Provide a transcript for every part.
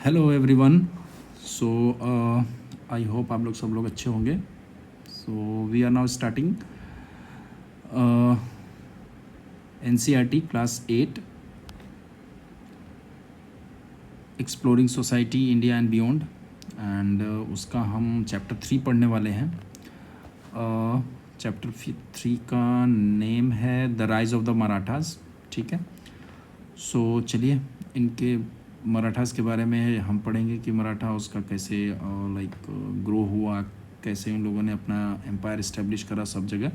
Hello everyone. So I hope आप लोग सब लोग अच्छे होंगे। So we are now starting NCERT class 8 exploring society India and beyond and उसका हम चैप्टर 3 पढ़ने वाले हैं। चैप्टर 3 का नेम है the rise of the Marathas. ठीक है, सो चलिए इनके मराठास के बारे में हम पढ़ेंगे कि मराठा उसका कैसे ग्रो हुआ, कैसे उन लोगों ने अपना एम्पायर इस्टेब्लिश करा सब जगह।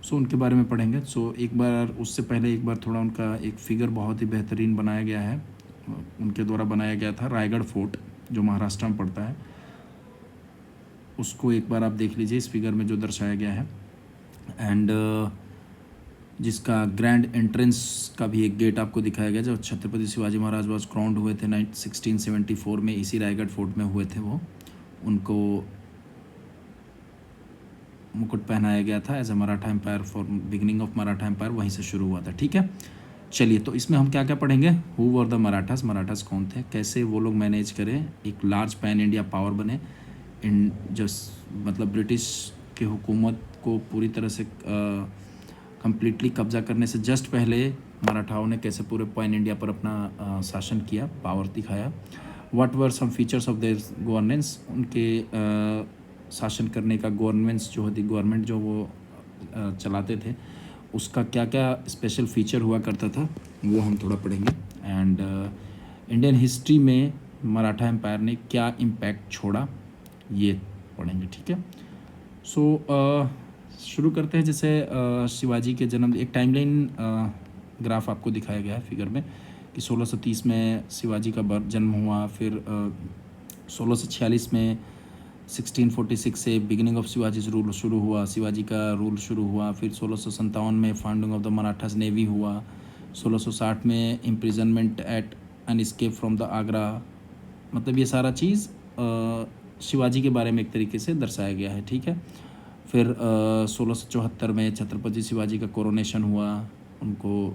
सो उनके बारे में पढ़ेंगे। सो एक बार उससे पहले एक बार थोड़ा उनका एक फिगर बहुत ही बेहतरीन बनाया गया है, उनके द्वारा बनाया गया था रायगढ़ फोर्ट जो महाराष्ट्र में पड़ता है। उसको एक बार आप देख लीजिए इस फिगर में जो दर्शाया गया है। एंड जिसका ग्रैंड एंट्रेंस का भी एक गेट आपको दिखाया गया जो छत्रपति शिवाजी महाराज वाज क्राउन्ड हुए थे 1674 में, इसी रायगढ़ फोर्ट में हुए थे। वो उनको मुकुट पहनाया गया था as a Maratha empire for beginning of Maratha empire, वहीं से शुरू हुआ था। ठीक है, चलिए तो इसमें हम क्या क्या पढ़ेंगे। Who were the Marathas, Marathas कौन थे, कैसे वो लोग मैनेज करें, एक लार्ज पैन इंडिया पावर बने इन जो मतलब ब्रिटिश के हुकूमत को पूरी तरह से कम्प्लीटली कब्जा करने से जस्ट पहले मराठाओं ने कैसे पूरे पैन इंडिया पर अपना शासन किया, पावर दिखाया। What were some features of their governance, उनके शासन करने का गवर्नेंस जो होती, गवर्नमेंट जो वो चलाते थे उसका क्या क्या स्पेशल फीचर हुआ करता था वो हम थोड़ा पढ़ेंगे। एंड इंडियन हिस्ट्री में मराठा एम्पायर ने क्या इम्पैक्ट छोड़ा ये पढ़ेंगे। ठीक है, सो शुरू करते हैं। जैसे शिवाजी के जन्म, एक टाइमलाइन ग्राफ आपको दिखाया गया है फिगर में कि 1630 में शिवाजी का जन्म हुआ, फिर 1646 में 1646 से बिगिनिंग ऑफ शिवाजी रूल शुरू हुआ, शिवाजी का रूल शुरू हुआ। फिर 1657 में founding of the Marathas navy हुआ। 1660 में imprisonment at an escape from the Agra. मतलब ये सारा चीज़ शिवाजी के बारे में एक तरीके से दर्शाया गया है। ठीक है, फिर 1674 में छत्रपति शिवाजी का कोरोनेशन हुआ, उनको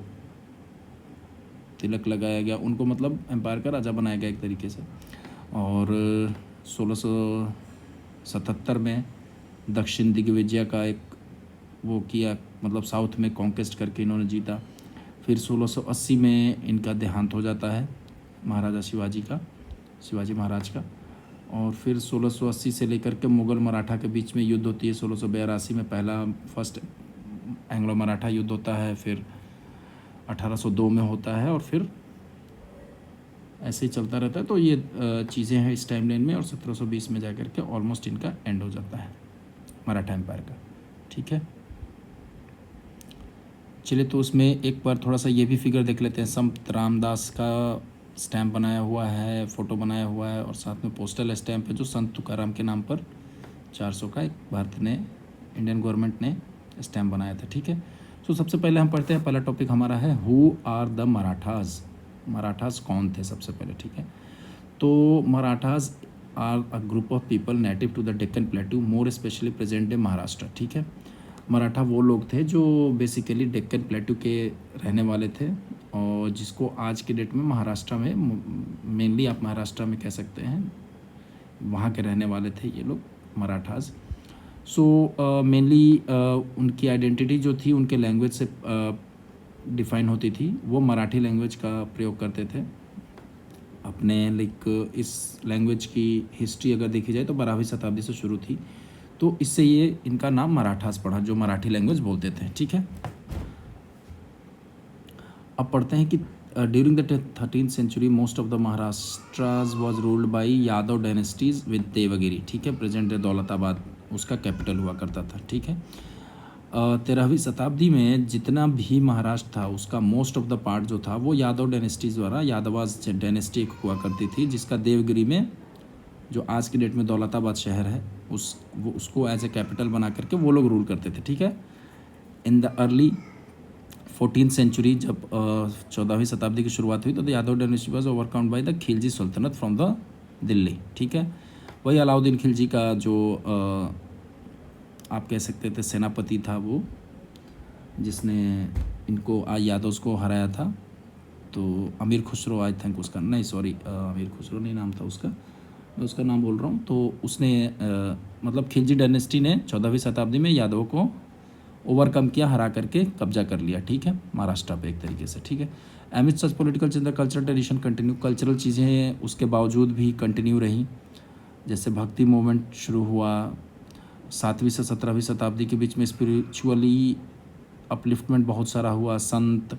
तिलक लगाया गया, उनको मतलब एम्पायर का राजा बनाया गया एक तरीके से। और 1677 में दक्षिण दिग्विजय का एक वो किया, मतलब साउथ में कॉन्केस्ट करके इन्होंने जीता। फिर 1680 में इनका देहांत हो जाता है महाराजा शिवाजी का, शिवाजी महाराज का। और फिर 1680 से लेकर के मुग़ल मराठा के बीच में युद्ध होती है। 1682 में पहला फर्स्ट एंग्लो मराठा युद्ध होता है, फिर 1802 में होता है, और फिर ऐसे ही चलता रहता है। तो ये चीज़ें हैं इस टाइमलाइन में, और 1720 में जाकर के ऑलमोस्ट इनका एंड हो जाता है मराठा एम्पायर का। ठीक है, चलिए तो उसमें एक बार थोड़ा सा ये भी फिगर देख लेते हैं। संत रामदास का स्टैम्प बनाया हुआ है, फ़ोटो बनाया हुआ है, और साथ में पोस्टल स्टैम्प है जो संत तुकाराम के नाम पर 400 का एक भारत ने, इंडियन गवर्नमेंट ने स्टैम्प बनाया था। ठीक है, तो सबसे पहले हम पढ़ते हैं, पहला टॉपिक हमारा है who are the Marathas, Marathas कौन थे सबसे पहले। ठीक है, तो Marathas are a group of people native to the Deccan plateau, more specially present day Maharashtra. ठीक है, मराठा वो लोग थे जो बेसिकली डेक्कन प्लेट्यू के रहने वाले थे, और जिसको आज के डेट में महाराष्ट्र में, मेनली आप महाराष्ट्र में कह सकते हैं, वहाँ के रहने वाले थे ये लोग मराठास। सो मेनली उनकी आइडेंटिटी जो थी उनके लैंग्वेज से डिफ़ाइन होती थी। वो मराठी लैंग्वेज का प्रयोग करते थे अपने इस लैंग्वेज की हिस्ट्री अगर देखी जाए तो 12वीं शताब्दी से शुरू थी, तो इससे ये इनका नाम मराठास पड़ा जो मराठी लैंग्वेज बोलते थे। ठीक है, अब पढ़ते हैं कि during the 13th century most of the Maharashtra's was ruled by Yadav dynasties with Devgiri. ठीक है, प्रेजेंट दौलताबाद उसका कैपिटल हुआ करता था। ठीक है, 13वीं शताब्दी में जितना भी महाराष्ट्र था उसका मोस्ट ऑफ द पार्ट जो था वो यादव डायनेस्टीज द्वारा, यादवाज डायनेस्टी हुआ करती थी, जिसका देवगिरी में जो आज की डेट में दौलताबाद शहर है उसको एज ए कैपिटल बना करके वो लोग रूल करते थे। ठीक है, in the early 14th century जब 14वीं शताब्दी की शुरुआत हुई तो the Yadav dynasty was overcome by the Khilji सल्तनत फ्रॉम द दिल्ली। ठीक है, वही अलाउद्दीन खिलजी का जो आप कह सकते थे सेनापति था, वो जिसने इनको यादव्स को हराया था तो अमीर खुसरो आई थिंक उसका, नहीं सॉरी अमीर खुसरो नहीं नाम था उसका, मैं उसका नाम बोल रहा हूँ। तो उसने मतलब खिलजी डायनेस्टी ने 14वीं शताब्दी में यादवों को ओवरकम किया, हरा करके कब्जा कर लिया, ठीक है, महाराष्ट्र पे एक तरीके से, ठीक है। एमिड सच political change the cultural tradition continue, cultural चीज़ें उसके बावजूद भी कंटिन्यू रहीं। जैसे भक्ति मूवमेंट शुरू हुआ 7वीं से 17वीं शताब्दी के बीच में, स्पिरिचुअली अपलिफ्टमेंट बहुत सारा हुआ। संत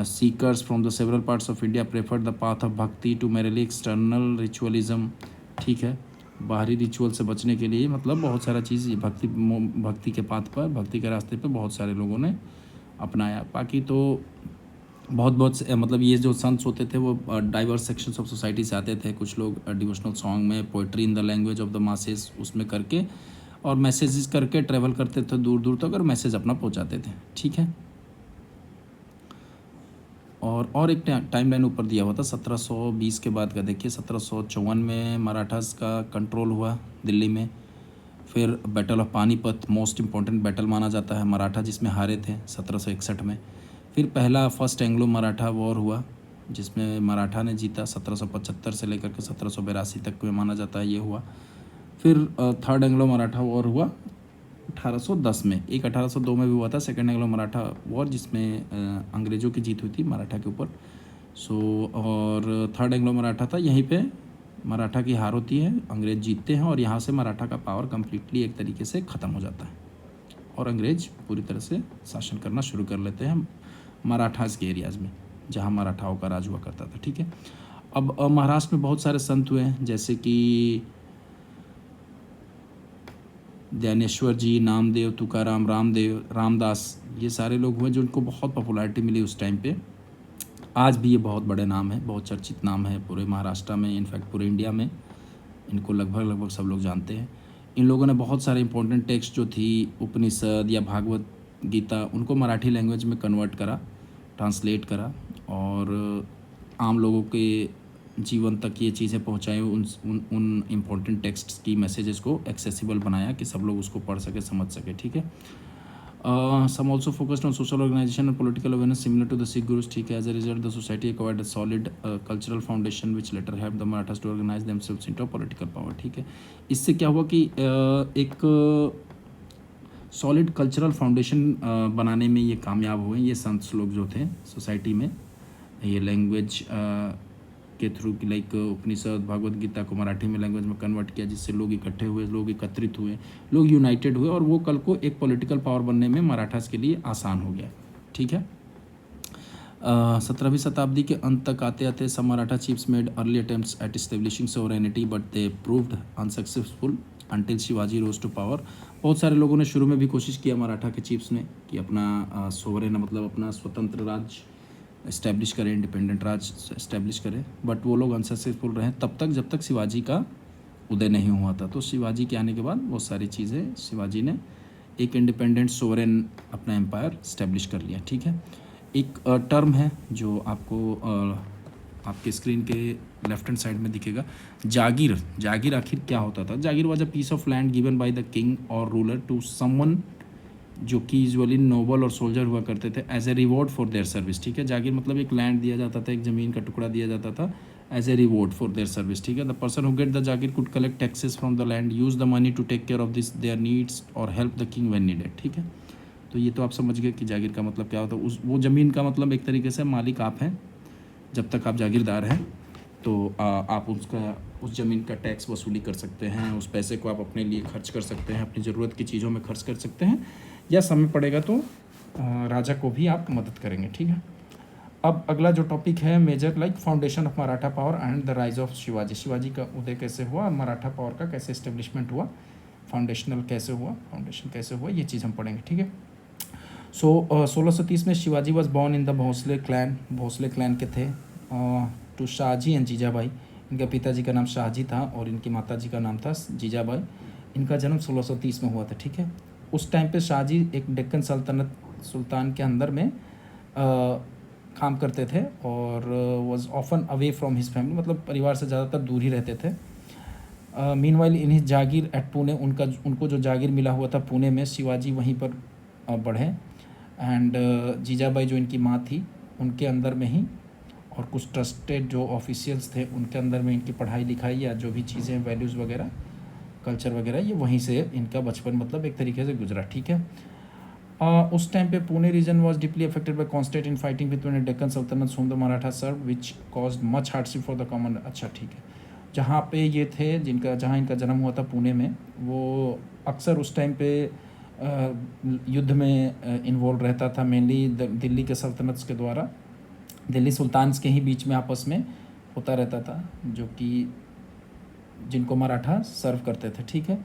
seekers from the several parts of India preferred the path of भक्ति टू मेरली एक्सटर्नल रिचुअलिज्म, ठीक है, बाहरी रिचुअल से बचने के लिए, मतलब बहुत सारा चीज़ भक्ति के पाथ पर, भक्ति के रास्ते पे बहुत सारे लोगों ने अपनाया। बाकी तो बहुत मतलब ये जो संत होते थे वो डाइवर्स सेक्शंस ऑफ सोसाइटी से आते थे। कुछ लोग डिवोशनल सॉन्ग में, poetry in the language of the masses उसमें करके और मैसेजेस करके ट्रैवल करते थे दूर दूर तक और मैसेज अपना पहुंचाते थे, ठीक है। और एक टाइमलाइन ऊपर दिया हुआ था 1720 के बाद का, देखिए 1754 में मराठास का कंट्रोल हुआ दिल्ली में। फिर battle of Panipat most important battle माना जाता है मराठा, जिसमें हारे थे 1761 में। फिर पहला फर्स्ट एंग्लो मराठा वॉर हुआ जिसमें मराठा ने जीता, 1775 से लेकर के 1782 तक में माना जाता है ये हुआ। फिर थर्ड एंग्लो मराठा वॉर हुआ 1810 में, एक 1802 में भी हुआ था सेकेंड एंग्लो मराठा वॉर, जिसमें अंग्रेज़ों की जीत हुई थी मराठा के ऊपर। और थर्ड एंग्लो मराठा था, यहीं पे मराठा की हार होती है, अंग्रेज़ जीतते हैं और यहाँ से मराठा का पावर कम्प्लीटली एक तरीके से ख़त्म हो जाता है और अंग्रेज़ पूरी तरह से शासन करना शुरू कर लेते हैं मराठास के एरियाज़ में जहाँ मराठाओं का राज हुआ करता था, ठीक है। अब महाराष्ट्र में बहुत सारे संत हुए हैं, जैसे कि ज्ञानेश्वर जी, नामदेव, तुकाराम, रामदेव, रामदास, ये सारे लोग हुए जिनको बहुत पॉपुलैरिटी मिली उस टाइम पे। आज भी ये बहुत बड़े नाम है, बहुत चर्चित नाम है पूरे महाराष्ट्र में, इनफैक्ट पूरे इंडिया में इनको लगभग सब लोग जानते हैं। इन लोगों ने बहुत सारे इंपॉर्टेंट टेक्स्ट जो थी उपनिषद या भागवत गीता, उनको मराठी लैंग्वेज में कन्वर्ट करा, ट्रांसलेट करा और आम लोगों के जीवन तक ये चीज़ें पहुँचाई। उन इम्पोर्टेंट टेक्स्ट्स की मैसेजेस को एक्सेसिबल बनाया कि सब लोग उसको पढ़ सके, समझ सके, ठीक है। Some also focused on social organisation and political awareness similar to the Sikh gurus, ठीक है। As a result the society acquired a solid cultural foundation which later help the Marathas to organise themselves into political power, ठीक है। इससे क्या हुआ कि एक solid cultural foundation बनाने में ये कामयाब हुए ये संत लोग जो थे सोसाइटी में, ये लैंग्वेज के थ्रू कि लाइक उपनिषद भागवत गीता को मराठी में लैंग्वेज में कन्वर्ट किया, जिससे लोग इकट्ठे हुए, लोग एकत्रित हुए, लोग यूनाइटेड हुए और वो कल को एक पॉलिटिकल पावर बनने में मराठास के लिए आसान हो गया, ठीक है। 17वीं शताब्दी के अंत तक आते आते some Maratha chiefs made early attempts at establishing sovereignty but they proved unsuccessful until Shivaji rose to power. बहुत सारे लोगों ने शुरू में भी कोशिश किया मराठा के चीफ्स ने कि अपना सोवरेन मतलब अपना स्वतंत्र राज्य इस्टेब्लिश करें, इंडिपेंडेंट राज इस्टेब्लिश करें, बट वो लोग अनसक्सेसफुल रहे तब तक जब तक शिवाजी का उदय नहीं हुआ था। तो शिवाजी के आने के बाद वो सारी चीज़ें, शिवाजी ने एक इंडिपेंडेंट सोवरेन अपना एम्पायर इस्टेब्लिश कर लिया, ठीक है। एक टर्म है जो आपको आपके स्क्रीन के लेफ्ट हैंड साइड में दिखेगा, जागीर। जागीर आखिर क्या होता था? Jagir was a piece of land given by the king और रूलर टू समवन जो कि यूजुअली नोबल और सोल्जर हुआ करते थे as a reward for their service, ठीक है। जागीर मतलब एक लैंड दिया जाता था, एक ज़मीन का टुकड़ा दिया जाता था as a reward for their service, ठीक है। The person who get the jagir could collect taxes from the land, use the money to take care of this their needs और help the king when needed, ठीक है। तो ये तो आप समझ गए कि जागीर का मतलब क्या होता है। वो ज़मीन का मतलब एक तरीके से मालिक आप हैं, जब तक आप जागीरदार हैं तो आप उस ज़मीन का टैक्स वसूली कर सकते हैं, उस पैसे को आप अपने लिए खर्च कर सकते हैं, अपनी ज़रूरत की चीज़ों में खर्च कर सकते हैं, या समय पड़ेगा तो राजा को भी आप मदद करेंगे, ठीक है। अब अगला जो टॉपिक है major like foundation of Maratha power and the rise of Shivaji. Shivaji का उदय कैसे हुआ, मराठा पावर का कैसे इस्टेब्लिशमेंट हुआ, फाउंडेशन कैसे हुआ, ये चीज़ हम पढ़ेंगे, ठीक है। सो 1630 में Shivaji was born in the Bhosle clan के थे टू शाहजी एंड जीजाबाई। इनके पिताजी का नाम शाहजी था और इनकी माताजी का नाम था जीजाबाई। इनका जन्म 1630 में हुआ था, ठीक है। उस टाइम पे शाहजी एक डेक्कन सुल्तान के अंदर में काम करते थे और was often away from his family, मतलब परिवार से ज़्यादातर दूर ही रहते थे। Meanwhile in his jagir at Pune, उनको जो जागीर मिला हुआ था पुणे में, शिवाजी वहीं पर बढ़े एंड जीजाबाई जो इनकी माँ थी उनके अंदर में ही और कुछ ट्रस्टेड जो ऑफिशियल्स थे उनके अंदर में इनकी पढ़ाई लिखाई या जो भी चीज़ें वैल्यूज़ वगैरह कल्चर वगैरह ये वहीं से इनका बचपन मतलब एक तरीके से गुजरा, ठीक है। उस टाइम पे Pune region was deeply affected by constant in fighting between Deccan sultanate home the Maratha serve which caused much hardship for the common. अच्छा ठीक है, जहाँ पे ये थे जिनका जहाँ इनका जन्म हुआ था पुणे में, वो अक्सर उस टाइम पे युद्ध में इन्वॉल्व रहता था, मेनली दिल्ली के सल्तनत के द्वारा, दिल्ली सुल्तान्स के ही बीच में आपस में होता रहता था, जो कि जिनको मराठा सर्व करते थे, ठीक है।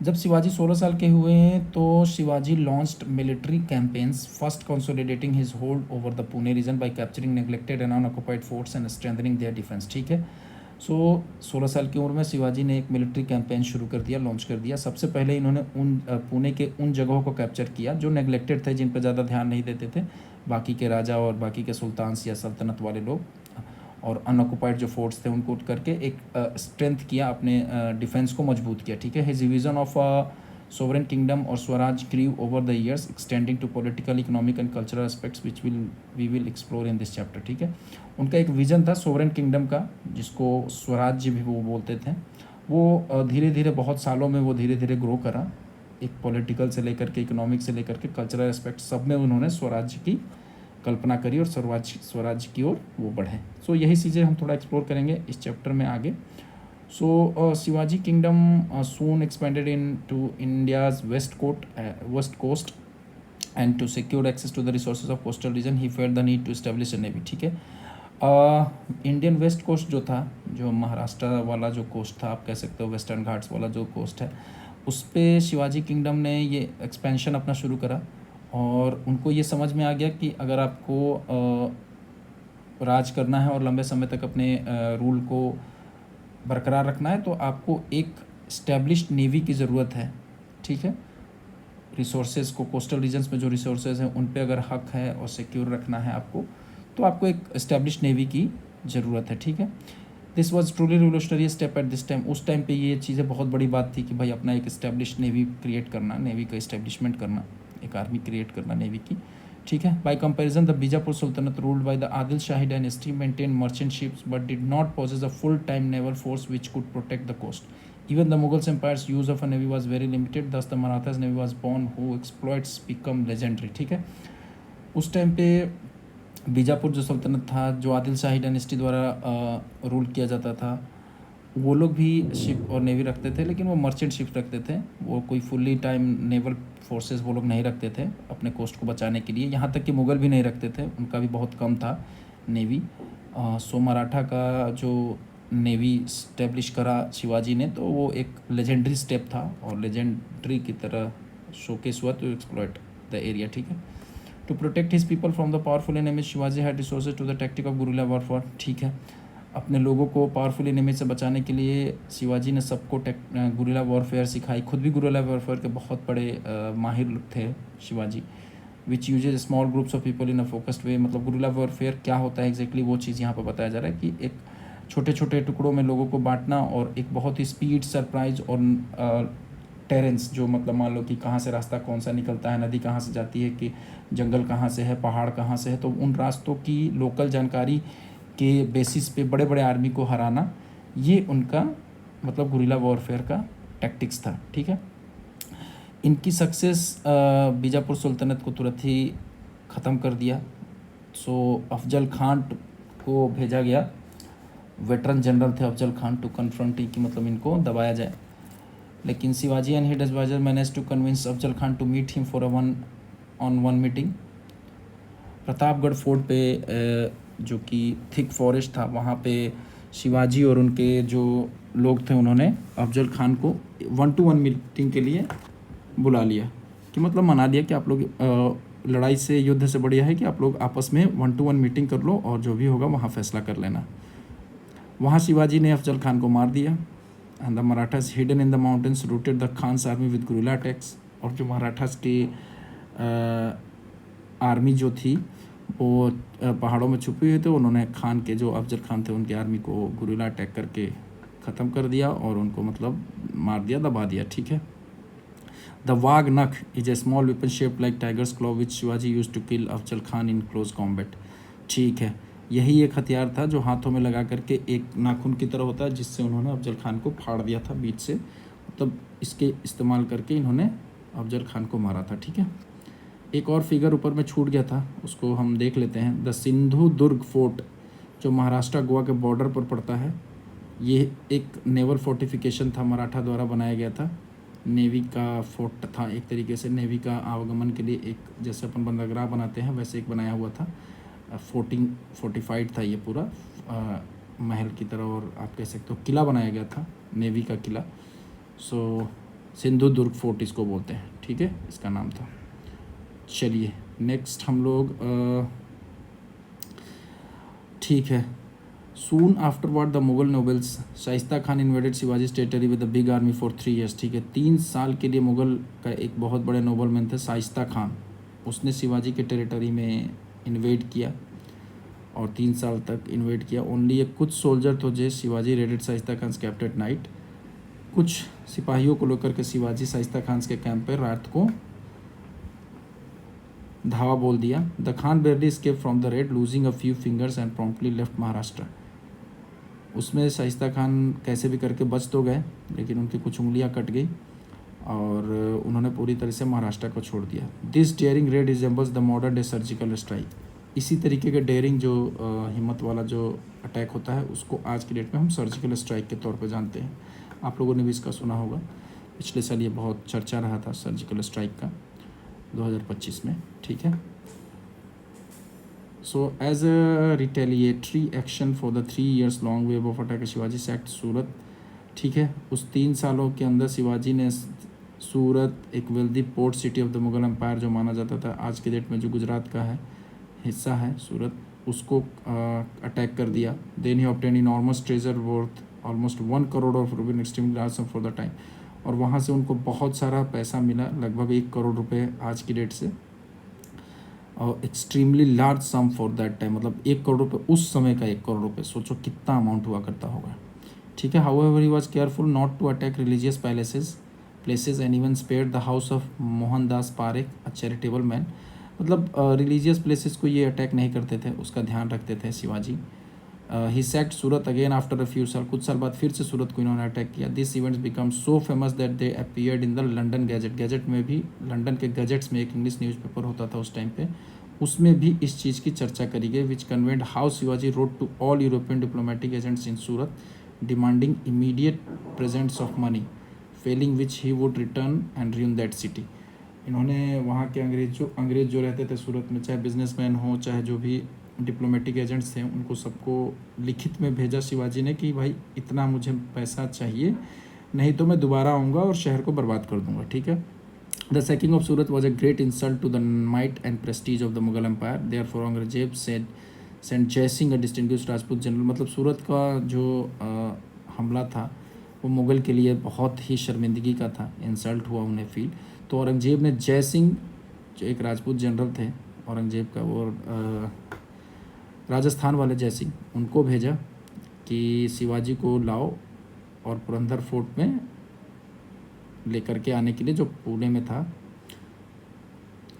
जब शिवाजी 16 साल के हुए हैं तो Shivaji launched military campaigns, first consolidating his hold over the Pune region by capturing neglected and unoccupied forts and strengthening their defence, ठीक है। सो 16 साल की उम्र में शिवाजी ने एक मिलिट्री कैंपेन शुरू कर दिया, लॉन्च कर दिया। सबसे पहले इन्होंने पुणे के उन जगहों को कैप्चर किया जो नेग्लेक्टेड थे, जिन पर ज़्यादा ध्यान नहीं देते थे बाकी के राजा और बाकी के सुल्तान्स या सल्तनत वाले लोग, और अनऑक्युपाइड जो फोर्ट्स थे उनको उठ करके एक स्ट्रेंथ किया, अपने डिफेंस को मजबूत किया, ठीक है। His vision of sovereign kingdom और swaraj grew over the years extending to political, economic and cultural aspects which we will explore in this chapter, ठीक है। उनका एक विजन था सोवरेन किंगडम का, जिसको स्वराज्य भी वो बोलते थे। वो धीरे धीरे बहुत सालों में वो धीरे धीरे ग्रो करा, एक पॉलिटिकल से लेकर के इकोनॉमिक से लेकर के कल्चरल एस्पेक्ट सब में उन्होंने स्वराज्य की कल्पना करी और स्वराज्य की ओर वो बढ़े। सो यही चीज़ें हम थोड़ा एक्सप्लोर करेंगे इस चैप्टर में आगे। So Shivaji kingdom soon expanded into India's west coast and to secure access to the resources of coastal region he felt the need to establish a navy, ठीक है। इंडियन वेस्ट कोस्ट जो था, जो महाराष्ट्र वाला जो coast था, आप कह सकते हो वेस्टर्न घाट्स वाला जो कोस्ट है, उस पर शिवाजी किंगडम ने ये एक्सपेंशन अपना शुरू करा, और उनको ये समझ में आ गया कि अगर आपको राज करना है और लंबे समय तक अपने रूल को बरकरार रखना है तो आपको एक इस्टेब्लिश्ड नेवी की ज़रूरत है, ठीक है। रिसोर्सेज को, कोस्टल रीजन्स में जो रिसोर्सेज हैं उन पे अगर हक है और सिक्योर रखना है आपको, तो आपको एक इस्टेब्लिश्ड नेवी की ज़रूरत है, ठीक है। This was truly revolutionary step at this time. उस टाइम पे ये चीज़ें बहुत बड़ी बात थी कि भाई अपना एक इस्टेब्लिश्ड नेवी क्रिएट करना, नेवी का इस्टेब्लिशमेंट करना, एक आर्मी क्रिएट करना नेवी की, ठीक है। By comparison the Bijapur sultanate ruled by the Adil Shahi dynasty maintain merchant ships but did not possess a full time naval force which could protect the coast. Even the Mughals empires use of a navy was very limited, thus the Marathas navy was born who exploits become legendary, ठीक है। उस time पे बीजापुर जो सल्तनत था, जो Adil Shahi dynasty द्वारा rule किया जाता था, वो लोग भी शिप और नेवी रखते थे, लेकिन वो मर्चेंट शिप रखते थे, वो कोई फुल्ली टाइम नेवल फोर्सेस वो लोग नहीं रखते थे अपने कोस्ट को बचाने के लिए। यहाँ तक कि मुग़ल भी नहीं रखते थे, उनका भी बहुत कम था नेवी। सो मराठा का जो नेवी स्टेब्लिश करा शिवाजी ने, तो वो एक लेजेंडरी स्टेप था और लेजेंडरी की तरह शोकेस हुआ टू एक्सप्लॉइट द एरिया, ठीक है। To protect his people from the powerful enemies Shivaji had resources to the tactic of guerrilla warfare, ठीक है। अपने लोगों को पावरफुल एनिमीज से बचाने के लिए शिवाजी ने सबको गुरिल्ला वॉरफेयर सिखाई, खुद भी गुरिल्ला वॉरफेयर के बहुत बड़े माहिर थे Shivaji. Which uses small groups of people in a focused way. मतलब गुरिल्ला वॉरफेयर क्या होता है एग्जैक्टली, वो चीज़ यहाँ पर बताया जा रहा है कि एक छोटे छोटे टुकड़ों में लोगों को बांटना और एक बहुत ही स्पीड, सरप्राइज और टेरेंस, जो मतलब मान लो कि कहाँ से रास्ता कौन सा निकलता है, नदी कहाँ से जाती है, कि जंगल कहाँ से है, पहाड़ कहाँ से है, तो उन रास्तों की लोकल जानकारी के बेसिस पे बड़े बड़े आर्मी को हराना, ये उनका मतलब गुरिल्ला वॉरफेयर का टैक्टिक्स था, ठीक है। इनकी सक्सेस बीजापुर सुल्तनत को तुरंत ही ख़त्म कर दिया। सो अफजल खान को भेजा गया, वेटरन जनरल थे अफजल खान, टू कन्फ्रंट कि मतलब इनको दबाया जाए। लेकिन Shivaji and his adviser manage to convince Afzal Khan to meet him for a 1-on-1 meeting. Pratapgarh fort पे जो कि थिक फॉरेस्ट था, वहाँ पे शिवाजी और उनके जो लोग थे उन्होंने अफजल खान को 1-to-1 मीटिंग के लिए बुला लिया, कि मतलब मना लिया कि आप लोग लड़ाई से, युद्ध से बढ़िया है कि आप लोग आपस में 1-to-1 मीटिंग कर लो और जो भी होगा वहाँ फैसला कर लेना। वहाँ शिवाजी ने अफजल खान को मार दिया। And the Marathas hidden in the mountains routed the Khan's army with guerrilla attacks. और जो मराठास की आर्मी जो थी वो पहाड़ों में छुपी हुई थे, उन्होंने खान के, जो अफजल खान थे, उनकी आर्मी को गुरिल्ला अटैक करके ख़त्म कर दिया और उनको मतलब मार दिया, दबा दिया, ठीक है। The wagh nakh is a small weapon shaped like tiger's claw which Shivaji use to kill Afzal Khan in close combat, ठीक है। यही एक हथियार था जो हाथों में लगा करके एक नाखून की तरह होता है, जिससे उन्होंने अफजल खान को फाड़ दिया था बीच से। मतलब इसके इस्तेमाल करके इन्होंने अफजल खान को मारा था। ठीक है, एक और फिगर ऊपर में छूट गया था, उसको हम देख लेते हैं। द सिंधु दुर्ग फोर्ट जो महाराष्ट्र गोवा के बॉर्डर पर पड़ता है, ये एक नेवल फोर्टिफिकेशन था, मराठा द्वारा बनाया गया था। नेवी का फोर्ट था एक तरीके से, नेवी का आवागमन के लिए एक, जैसे अपन बंदरगाह बनाते हैं वैसे एक बनाया हुआ था। फोर्टिफाइड था ये पूरा, महल की तरह, और आप कह सकते हो किला बनाया गया था, नेवी का किला। सो सिंधु दुर्ग फोर्ट इसको बोलते हैं। ठीक है, इसका नाम था। चलिए नेक्स्ट हम लोग ठीक है। Soon afterward the Mughal nobles Shaista Khan invaded Shivaji territory with the big army for 3 years. ठीक है, 3 साल के लिए मुगल का एक बहुत बड़े नोबलमैन थे शाइस्ता खान, उसने शिवाजी के टेरिटरी में इन्वेड किया और 3 साल तक इन्वेड किया। ओनली एक कुछ सोल्जर तो जे Shivaji raided Shaista Khan camp at night. कुछ सिपाहियों को लेकर के शिवाजी शाइस्ता खान के कैंप पर रात को धावा बोल दिया। The Khan barely escape from the raid losing a few fingers and promptly left Maharashtra. उसमें शाइस्ता खान कैसे भी करके बच तो गए, लेकिन उनकी कुछ उंगलियां कट गई और उन्होंने पूरी तरह से महाराष्ट्र को छोड़ दिया। This daring raid resembles the modern day surgical strike. इसी तरीके के डेयरिंग जो हिम्मत वाला जो अटैक होता है, उसको आज की डेट में हम सर्जिकल स्ट्राइक के तौर पर जानते हैं। आप लोगों ने भी इसका सुना होगा, पिछले साल ये बहुत चर्चा रहा था सर्जिकल स्ट्राइक का 2025 में। ठीक है, so as a retaliatory action for the 3 years long wave of attack Shivaji sacked Surat. ठीक है, उस 3 सालों के अंदर शिवाजी ने सूरत, एक wealthy port city of the Mughal empire जो माना जाता था, आज के डेट में जो गुजरात का है हिस्सा है सूरत, उसको अटैक कर दिया। Then he obtain enormous treasure worth almost 1 crore of rupees extremely large sum for the time. और वहाँ से उनको बहुत सारा पैसा मिला, लगभग 1 करोड़ रुपये आज की डेट से, और extremely large sum for that time, मतलब 1 करोड़ रुपये उस समय का 1 करोड़ रुपये, सोचो कितना अमाउंट हुआ करता होगा। ठीक है, however he was careful not to attack religious places and even spared the house of Mohandas Parekh, a charitable man. मतलब रिलीजियस प्लेसेस को ये अटैक नहीं करते थे, उसका ध्यान रखते थे Shivaji. He sacked Surat again after a few साल, कुछ साल बाद फिर से सूरत को इन्होंने अटैक किया। This events become so famous that they appeared in the London gadget. Gadget में भी, लंदन के गैजेट्स में एक इंग्लिश न्यूज़पेपर होता था उस टाइम पे, उसमें भी इस चीज़ की चर्चा करी गई, which convent how Shivaji wrote to all European diplomatic agents in Surat demanding immediate presents of money, failing which he would return and ruin that city. इन्होंने वहाँ के अंग्रेज जो रहते थे सूरत में, चाहे बिजनेसमैन हो चाहे जो भी डिप्लोमेटिक एजेंट्स थे, उनको सबको लिखित में भेजा शिवाजी ने कि भाई इतना मुझे पैसा चाहिए, नहीं तो मैं दोबारा आऊँगा और शहर को बर्बाद कर दूँगा। ठीक है, the sacking of Surat was a great insult to the might and prestige of the Mughal empire, therefore Aurangzeb sent Jai Singh a distinguished Rajput general. मतलब सूरत का जो हमला था वो मुगल के लिए बहुत ही शर्मिंदगी का था, इंसल्ट हुआ उन्हें फील। तो औरंगजेब ने जयसिंह, जो एक राजपूत जनरल थे औरंगजेब का, वो राजस्थान वाले जयसिंह, उनको भेजा कि शिवाजी को लाओ और पुरंदर फोर्ट में लेकर के आने के लिए, जो पुणे में था।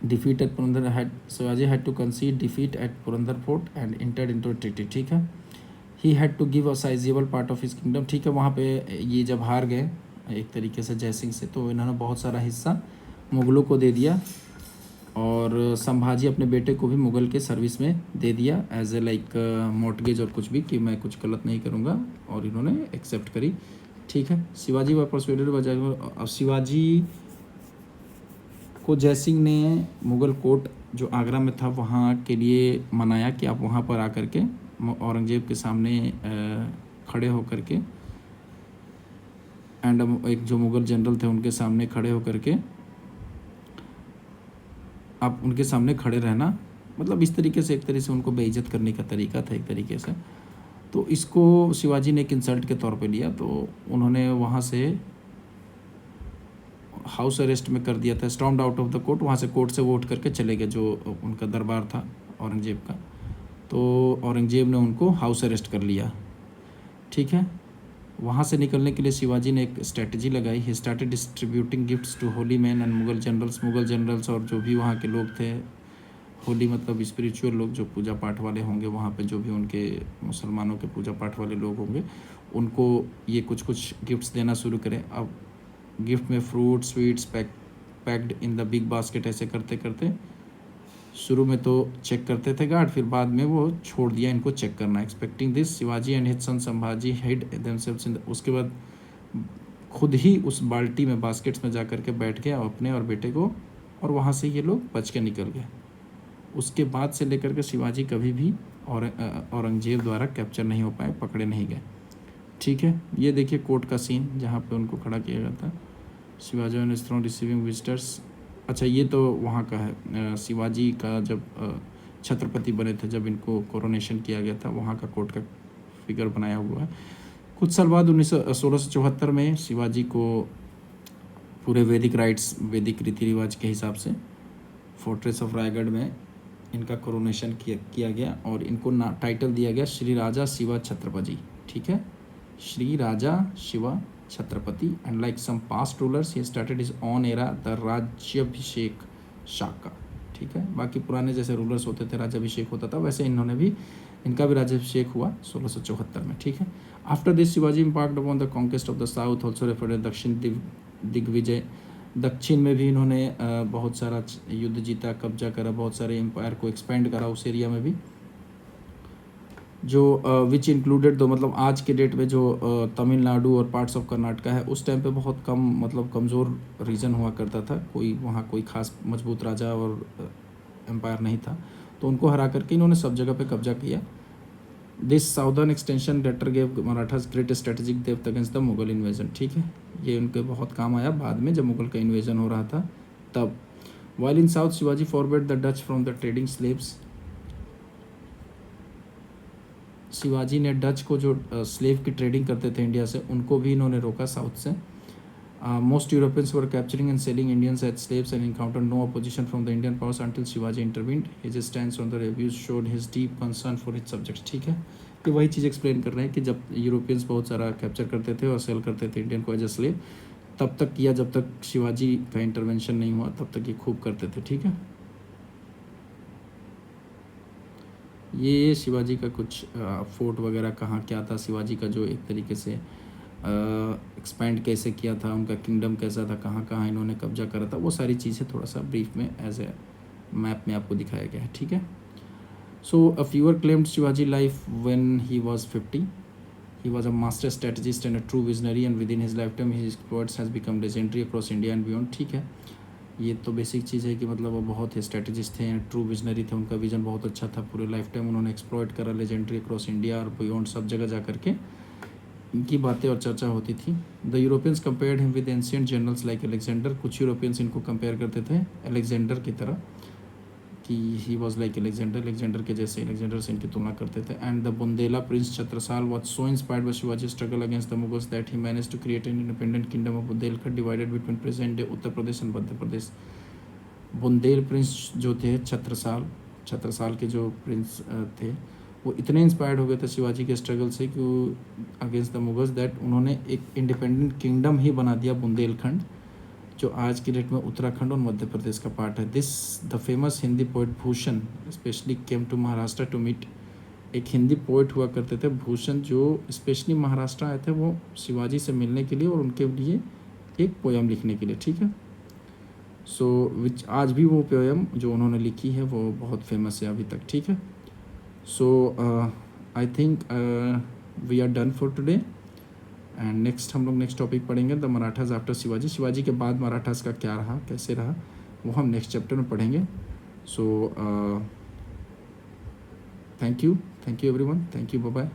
Defeat at Purandar had Shivaji had to concede defeat at Purandar fort and entered into treaty. ठीक है, he had to give a sizable part of his kingdom. ठीक है, वहाँ पे ये जब हार गए एक तरीके से जयसिंह से, तो इन्होंने बहुत सारा हिस्सा मुगलों को दे दिया और संभाजी अपने बेटे को भी मुगल के सर्विस में दे दिया एज ए लाइक मॉर्टगेज और कुछ भी, कि मैं कुछ गलत नहीं करूँगा, और इन्होंने एक्सेप्ट करी। ठीक है, शिवाजी व परसुएडेड बजाय, अब शिवाजी को जयसिंह ने मुगल कोर्ट जो आगरा में था वहाँ के लिए मनाया कि आप वहाँ पर आकर के औरंगजेब के सामने खड़े होकर के, एंड एक जो मुगल जनरल थे उनके सामने खड़े होकर के आप उनके सामने खड़े रहना, मतलब इस तरीके से, एक तरीके से उनको बेइज्जत करने का तरीका था एक तरीके से। तो इसको शिवाजी ने एक इंसल्ट के तौर पे लिया, तो उन्होंने वहाँ से हाउस अरेस्ट में कर दिया था, stormed out of the court. वहाँ से कोर्ट से वो उठ करके चले गए, जो उनका दरबार था औरंगजेब का, तो औरंगजेब ने उनको हाउस अरेस्ट कर लिया। ठीक है, वहाँ से निकलने के लिए शिवाजी ने एक स्ट्रेटजी लगाई। He started distributing gifts to holy man and Mughal generals और जो भी वहाँ के लोग थे, होली मतलब स्पिरिचुअल लोग जो पूजा पाठ वाले होंगे, वहाँ पे जो भी उनके मुसलमानों के पूजा पाठ वाले लोग होंगे, उनको ये कुछ कुछ गिफ्ट्स देना शुरू करें। अब गिफ्ट में fruit sweets packed in the big basket, ऐसे करते करते शुरू में तो चेक करते थे गार्ड, फिर बाद में वो छोड़ दिया इनको चेक करना। Expecting this Shivaji and his son Sambhaji head themselves इन, उसके बाद खुद ही उस बाल्टी में बास्केट्स में जा कर के बैठ गए अपने और बेटे को, और वहाँ से ये लोग बच के निकल गए। उसके बाद से लेकर के शिवाजी कभी भी औरंगजेब द्वारा कैप्चर नहीं हो पाए, पकड़े नहीं गए। ठीक है, ये देखिए कोर्ट का सीन जहाँ पे उनको खड़ा किया गया था। Shivaji on his throne receiving visitors. अच्छा, ये तो वहाँ का है, शिवाजी का जब छत्रपति बने थे, जब इनको कोरोनेशन किया गया था, वहाँ का कोर्ट का फिगर बनाया हुआ है। कुछ साल बाद 1674 में शिवाजी को पूरे वैदिक राइट्स, वैदिक रीति रिवाज के हिसाब से फोर्ट्रेस ऑफ रायगढ़ में इनका कोरोनेशन किया गया और इनको टाइटल दिया गया श्री राजा शिवा छत्रपति। ठीक है, Shri Raja Shiva Chhatrapati. And like some past rulers he started his own era the Rajyabhishek Shaka. ठीक है, बाकी पुराने जैसे रूलर्स होते थे राज्याभिषेक होता था, वैसे इन्होंने भी, इनका भी राज्याभिषेक हुआ 1674 में। ठीक है, after this Shivaji impact upon the conquest of the south also referred दक्षिण दिग्विजय। दक्षिण में भी इन्होंने बहुत सारा युद्ध जीता, कब्जा करा, बहुत सारे एम्पायर को एक्सपेंड करा उस एरिया में भी, जो विच इंक्लूडेड, तो मतलब आज के डेट में जो तमिलनाडु और पार्ट्स ऑफ कर्नाटका है, उस टाइम पे बहुत कम, मतलब कमज़ोर रीजन हुआ करता था, कोई वहाँ कोई खास मजबूत राजा और एम्पायर नहीं था, तो उनको हरा करके इन्होंने सब जगह पे कब्जा किया। This southern extension later gave Marathas great strategic depth against the Mughal invasion. ठीक है, ये उनके बहुत काम आया बाद में जब मुगल का इन्वेजन हो रहा था तब। While in south Shivaji forward the Dutch from the trading slaves. Shivaji ने डच को, जो स्लेव की ट्रेडिंग करते थे इंडिया से, उनको भी इन्होंने रोका साउथ से। Most Europeans were capturing and selling Indians as slaves and encounter no opposition from the Indian powers until Shivaji intervened. His stands on the reviews showed his deep concern for his subjects. ठीक है, तो वही चीज़ explain कर रहे हैं कि जब Europeans बहुत सारा कैप्चर करते थे और सेल करते थे इंडियन को एज ए स्लेव, तब तक किया, जब तक शिवाजी का इंटरवेंशन नहीं हुआ तब तक ये खूब करते थे। ठीक है, ये शिवाजी का कुछ फोर्ट वगैरह कहाँ क्या था, शिवाजी का जो एक तरीके से एक्सपैंड कैसे किया था, उनका किंगडम कैसा था, कहाँ कहाँ इन्होंने कब्जा करा था, वो सारी चीज़ें थोड़ा सा ब्रीफ में एज ए मैप में आपको दिखाया गया है। ठीक है, so a fever claimed Shivaji life when he was 50। He was a master strategist and a true visionary, and within his lifetime his exploits has become legendary across India and beyond. ठीक है, ये तो बेसिक चीज़ है कि मतलब वो बहुत ही strategist थे, ट्रू विजनरी थे, उनका विजन बहुत अच्छा था, पूरे लाइफ टाइम उन्होंने एक्सप्लॉइट करा, लेजेंडरी अक्रॉस इंडिया और बियॉन्ड, सब जगह जा करके इनकी बातें और चर्चा होती थी। The Europeans compared him with ancient generals like Alexander. कुछ यूरोपियंस इनको कंपेयर करते थे अलेक्जेंडर की तरह, कि ही वॉज लाइक अलेक्जेंडर के जैसे, अलेक्जेंडर से इनकी तुलना करते थे। And the Bundela prince Chhatrasal was so inspired by Shivaji struggle against the Mughals that he manage to create an independent kingdom of Bundelkhand divided between present day Uttar Pradesh and Madhya Pradesh. Bundel prince जो थे छत्रसाल के जो प्रिंस थे, वो इतने इंस्पायर्ड हो गए थे शिवाजी के स्ट्रगल से कि अगेंस्ट द मुगल्स दैट उन्होंने एक इंडिपेंडेंट किंगडम ही बना दिया बुंदेलखंड, जो आज की डेट में उत्तराखंड और मध्य प्रदेश का पार्ट है। This the famous Hindi poet Bhushan specially came to Maharashtra to meet. एक हिंदी पोइट हुआ करते थे भूषण, जो स्पेशली महाराष्ट्र आए थे वो शिवाजी से मिलने के लिए और उनके लिए एक पोयम लिखने के लिए। ठीक है, सो विच आज भी वो पोयम जो उन्होंने लिखी है वो बहुत फेमस है अभी तक। ठीक है, so I think we are done for today, and next हम लोग नेक्स्ट टॉपिक पढ़ेंगे द मराठाज आफ्टर शिवाजी। शिवाजी के बाद मराठास का क्या रहा, कैसे रहा, वो हम नेक्स्ट चैप्टर में पढ़ेंगे। So thank you everyone, thank you, bye bye.